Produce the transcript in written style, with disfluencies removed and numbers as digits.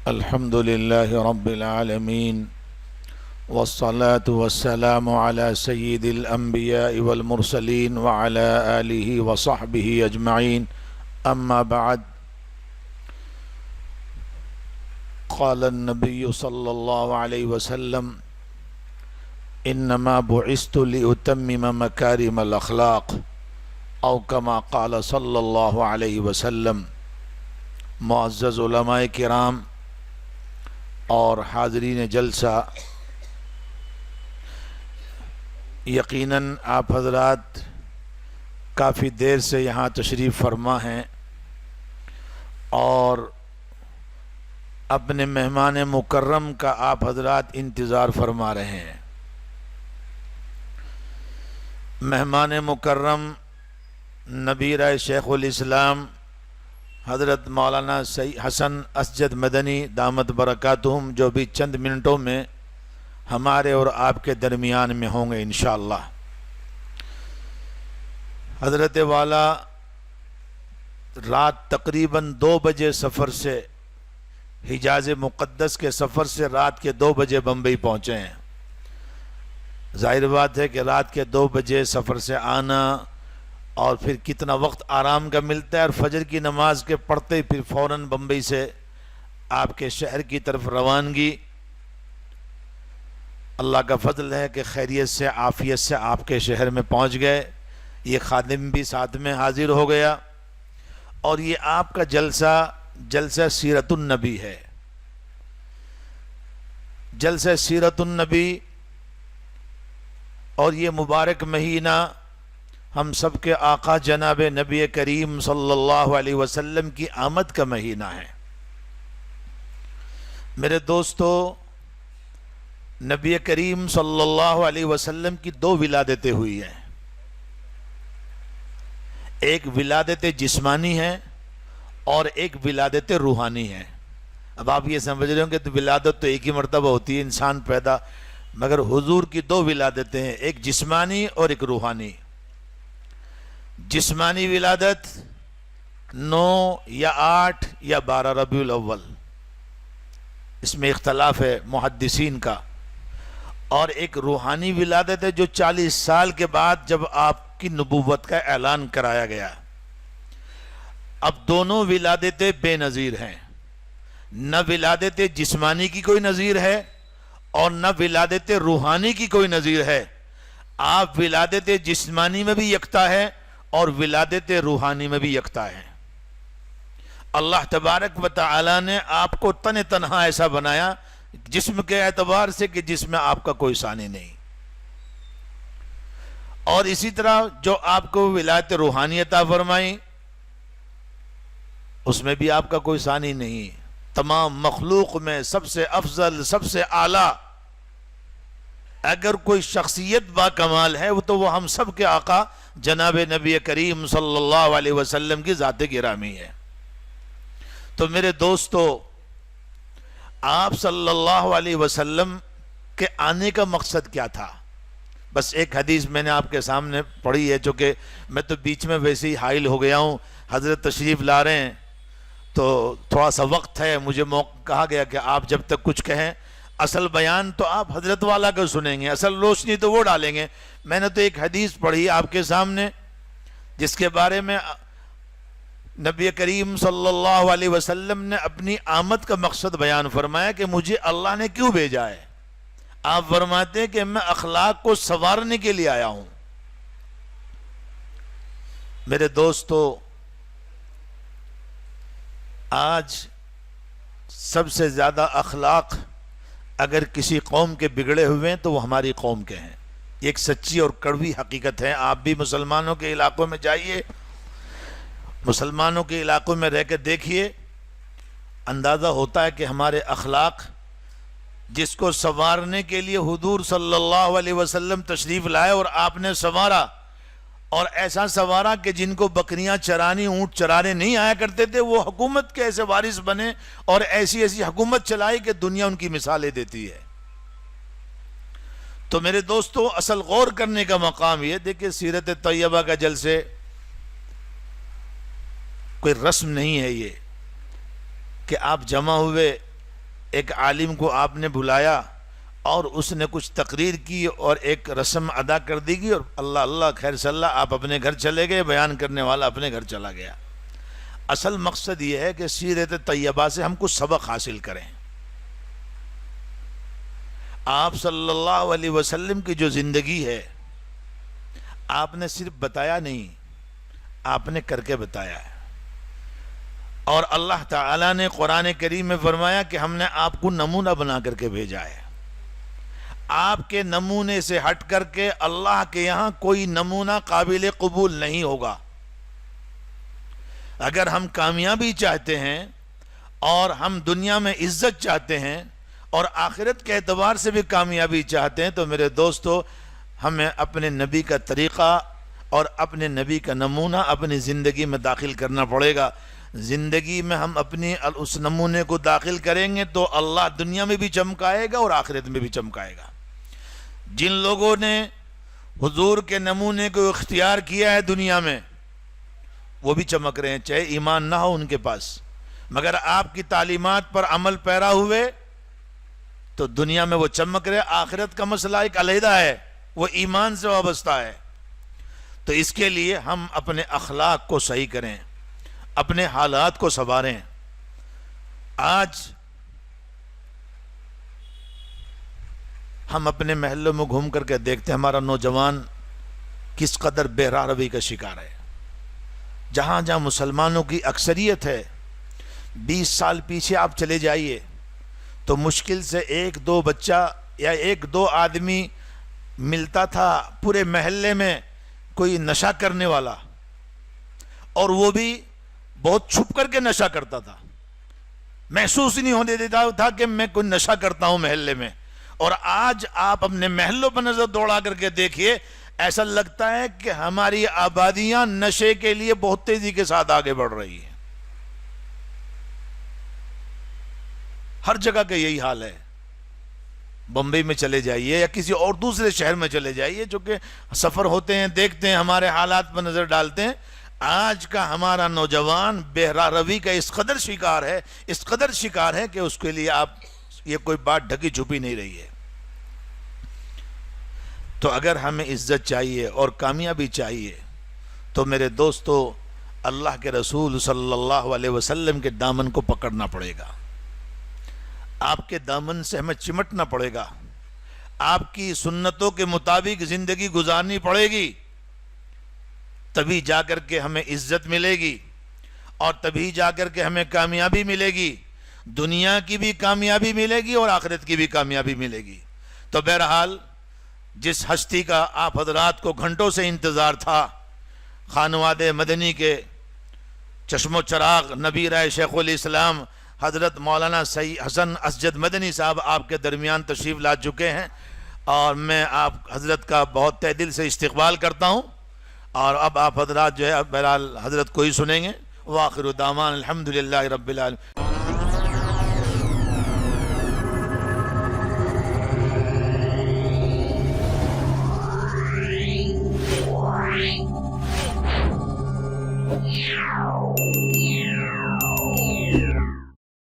الحمد لله رب العالمين، والصلاة والسلام على سيد الأنبياء والمرسلين وعلى آله وصحبه أجمعين. أما بعد، قال النبي صلى الله عليه وسلم: إنما بعثت لأتمم مكارم الأخلاق، أو كما قال صلى الله عليه وسلم. معزز علماء کرام اور حاضرین جلسہ، یقیناً آپ حضرات کافی دیر سے یہاں تشریف فرما ہیں اور اپنے مہمان مکرم کا آپ حضرات انتظار فرما رہے ہیں۔ مہمان مکرم نبیرہ شیخ الاسلام حضرت مولانا حسن اسجد مدنی دامت برکاتہم، جو بھی چند منٹوں میں ہمارے اور آپ کے درمیان میں ہوں گے انشاءاللہ۔ حضرت والا رات تقریباً 2 بجے سفر سے، حجاز مقدس کے سفر سے رات کے 2 بجے بمبئی پہنچے ہیں۔ ظاہر بات ہے کہ رات کے 2 بجے سفر سے آنا اور پھر کتنا وقت آرام کا ملتا ہے، اور فجر کی نماز کے پڑھتے ہی پھر فوراً بمبئی سے آپ کے شہر کی طرف روانگی۔ اللہ کا فضل ہے کہ خیریت سے عافیت سے آپ کے شہر میں پہنچ گئے۔ یہ خادم بھی ساتھ میں حاضر ہو گیا، اور یہ آپ کا جلسہ سیرت النبی ہے۔ جلسہ سیرت النبی اور یہ مبارک مہینہ ہم سب کے آقا جناب نبی کریم صلی اللہ علیہ وسلم کی آمد کا مہینہ ہے۔ میرے دوستو، نبی کریم صلی اللہ علیہ وسلم کی 2 ولادتیں ہوئی ہیں۔ ایک ولادت جسمانی ہے اور ایک ولادت روحانی ہے۔ اب آپ یہ سمجھ رہے ہوں کہ ولادت تو ایک ہی مرتبہ ہوتی ہے، انسان پیدا، مگر حضور کی 2 ولادتیں ہیں، ایک جسمانی اور ایک روحانی۔ جسمانی ولادت 9 یا 8 یا 12 ربیع الاول، اس میں اختلاف ہے محدثین کا۔ اور ایک روحانی ولادت ہے جو 40 سال کے بعد جب آپ کی نبوت کا اعلان کرایا گیا۔ اب دونوں ولادتیں بے نظیر ہیں، نہ ولادت جسمانی کی کوئی نظیر ہے اور نہ ولادت روحانی کی کوئی نظیر ہے۔ آپ ولادت جسمانی میں بھی یکتا ہے اور ولادت روحانی میں بھی یکتا ہے۔ اللہ تبارک و تعالی نے آپ کو تنہا ایسا بنایا جسم کے اعتبار سے کہ جس میں آپ کا کوئی ثانی نہیں، اور اسی طرح جو آپ کو ولایت روحانی عطا فرمائی اس میں بھی آپ کا کوئی ثانی نہیں۔ تمام مخلوق میں سب سے افضل، سب سے اعلیٰ اگر کوئی شخصیت با کمال ہے تو وہ ہم سب کے آقا جناب نبی کریم صلی اللہ علیہ وسلم کی ذات گرامی ہے۔ تو میرے دوستو، آپ صلی اللہ علیہ وسلم کے آنے کا مقصد کیا تھا؟ بس ایک حدیث میں نے آپ کے سامنے پڑھی ہے، چونکہ میں تو بیچ میں ویسے ہی حائل ہو گیا ہوں، حضرت تشریف لا رہے ہیں تو تھوڑا سا وقت ہے، مجھے کہا گیا کہ آپ جب تک کچھ کہیں، اصل بیان تو آپ حضرت والا کا سنیں گے، اصل روشنی تو وہ ڈالیں گے۔ میں نے تو ایک حدیث پڑھی آپ کے سامنے جس کے بارے میں نبی کریم صلی اللہ علیہ وسلم نے اپنی آمد کا مقصد بیان فرمایا کہ مجھے اللہ نے کیوں بھیجا ہے۔ آپ فرماتے ہیں کہ میں اخلاق کو سنوارنے کے لیے آیا ہوں۔ میرے دوستو، آج سب سے زیادہ اخلاق اگر کسی قوم کے بگڑے ہوئے ہیں تو وہ ہماری قوم کے ہیں۔ یہ ایک سچی اور کڑوی حقیقت ہے۔ آپ بھی مسلمانوں کے علاقوں میں جائیے، مسلمانوں کے علاقوں میں رہ کے دیکھیے، اندازہ ہوتا ہے کہ ہمارے اخلاق جس کو سنوارنے کے لیے حضور صلی اللہ علیہ وسلم تشریف لائے اور آپ نے سنوارا، اور ایسا سنوارا کہ جن کو بکریاں چرانی، اونٹ چرانے نہیں آیا کرتے تھے، وہ حکومت کے ایسے وارث بنے اور ایسی حکومت چلائی کہ دنیا ان کی مثالیں دیتی ہے۔ تو میرے دوستو، اصل غور کرنے کا مقام یہ دیکھیں، سیرت طیبہ کا جلسے کوئی رسم نہیں ہے یہ کہ آپ جمع ہوئے ایک عالم کو آپ نے بلایا اور اس نے کچھ تقریر کی اور ایک رسم ادا کر دی گئی، اور اللہ اللہ خیر صلی اللہ آپ اپنے گھر چلے گئے، بیان کرنے والا اپنے گھر چلا گیا۔ اصل مقصد یہ ہے کہ سیرت طیبہ سے ہم کچھ سبق حاصل کریں۔ آپ صلی اللہ علیہ وسلم کی جو زندگی ہے، آپ نے صرف بتایا نہیں، آپ نے کر کے بتایا ہے۔ اور اللہ تعالیٰ نے قرآن کریم میں فرمایا کہ ہم نے آپ کو نمونہ بنا کر کے بھیجا ہے۔ آپ کے نمونے سے ہٹ کر کے اللہ کے یہاں کوئی نمونہ قابل قبول نہیں ہوگا۔ اگر ہم کامیابی چاہتے ہیں اور ہم دنیا میں عزت چاہتے ہیں اور آخرت کے اعتبار سے بھی کامیابی چاہتے ہیں تو میرے دوستو، ہمیں اپنے نبی کا طریقہ اور اپنے نبی کا نمونہ اپنی زندگی میں داخل کرنا پڑے گا۔ زندگی میں ہم اپنی اس نمونے کو داخل کریں گے تو اللہ دنیا میں بھی چمکائے گا اور آخرت میں بھی چمکائے گا۔ جن لوگوں نے حضور کے نمونے کو اختیار کیا ہے دنیا میں، وہ بھی چمک رہے ہیں، چاہے ایمان نہ ہو ان کے پاس، مگر آپ کی تعلیمات پر عمل پیرا ہوئے تو دنیا میں وہ چمک رہے۔ آخرت کا مسئلہ ایک علیحدہ ہے، وہ ایمان سے وابستہ ہے۔ تو اس کے لیے ہم اپنے اخلاق کو صحیح کریں، اپنے حالات کو سنواریں۔ آج ہم اپنے محلوں میں گھوم کر کے دیکھتے ہیں ہمارا نوجوان کس قدر بے راہ روی کا شکار ہے۔ جہاں جہاں مسلمانوں کی اکثریت ہے، 20 سال پیچھے آپ چلے جائیے تو مشکل سے 1-2 بچہ یا 1-2 آدمی ملتا تھا پورے محلے میں کوئی نشہ کرنے والا، اور وہ بھی بہت چھپ کر کے نشہ کرتا تھا، محسوس ہی نہیں ہونے دیتا تھا کہ میں کوئی نشہ کرتا ہوں محلے میں۔ اور آج آپ اپنے محلوں پر نظر دوڑا کر کے دیکھیے، ایسا لگتا ہے کہ ہماری آبادیاں نشے کے لیے بہت تیزی کے ساتھ آگے بڑھ رہی ہیں۔ ہر جگہ کا یہی حال ہے۔ بمبئی میں چلے جائیے یا کسی اور دوسرے شہر میں چلے جائیے، جو کہ سفر ہوتے ہیں، دیکھتے ہیں، ہمارے حالات پر نظر ڈالتے ہیں۔ آج کا ہمارا نوجوان بے راہ روی کا اس قدر شکار ہے، اس قدر شکار ہے کہ اس کے لیے آپ یہ کوئی بات ڈھکی چھپی نہیں رہی ہے۔ تو اگر ہمیں عزت چاہیے اور کامیابی چاہیے تو میرے دوستو، اللہ کے رسول صلی اللہ علیہ وسلم کے دامن کو پکڑنا پڑے گا۔ آپ کے دامن سے ہمیں چمٹنا پڑے گا، آپ کی سنتوں کے مطابق زندگی گزارنی پڑے گی، تبھی جا کر کے ہمیں عزت ملے گی اور تبھی جا کر کے ہمیں کامیابی ملے گی، دنیا کی بھی کامیابی ملے گی اور آخرت کی بھی کامیابی ملے گی۔ تو بہرحال جس ہستی کا آپ حضرات کو گھنٹوں سے انتظار تھا، خانواد مدنی کے چشم و چراغ نبی رائے شیخ الاسلام حضرت مولانا سید حسن اسجد مدنی صاحب آپ کے درمیان تشریف لا چکے ہیں، اور میں آپ حضرت کا بہت تہ دل سے استقبال کرتا ہوں۔ اور اب آپ حضرات جو ہے بہرحال حضرت کو ہی سنیں گے۔ وآخر دعوانا الحمدللہ رب العالمین۔